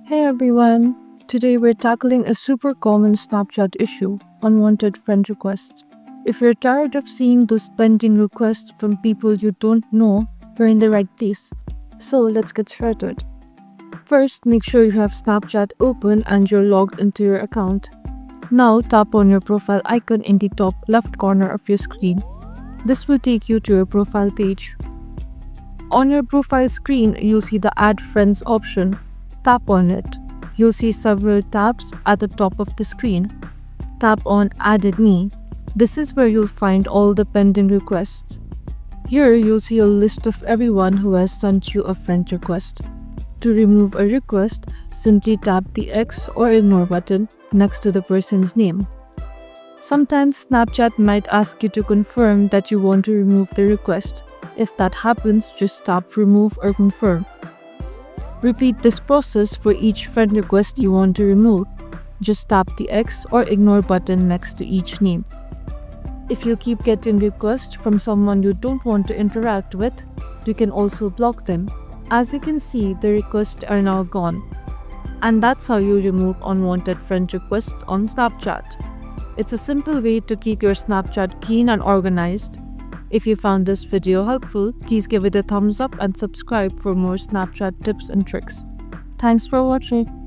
Hey everyone! Today we're tackling a super common Snapchat issue, unwanted friend requests. If you're tired of seeing those pending requests from people you don't know, you're in the right place. So let's get started. First, make sure you have Snapchat open and you're logged into your account. Now tap on your profile icon in the top left corner of your screen. This will take you to your profile page. On your profile screen, you'll see the Add Friends option. Tap on it. You'll see several tabs at the top of the screen. Tap on Added Me. This is where you'll find all the pending requests. Here, you'll see a list of everyone who has sent you a friend request. To remove a request, simply tap the X or Ignore button next to the person's name. Sometimes Snapchat might ask you to confirm that you want to remove the request. If that happens, just tap Remove or Confirm. Repeat this process for each friend request you want to remove. Just tap the X or Ignore button next to each name. If you keep getting requests from someone you don't want to interact with, you can also block them. As you can see, the requests are now gone. And that's how you remove unwanted friend requests on Snapchat. It's a simple way to keep your Snapchat clean and organized. If you found this video helpful, please give it a thumbs up and subscribe for more Snapchat tips and tricks. Thanks for watching.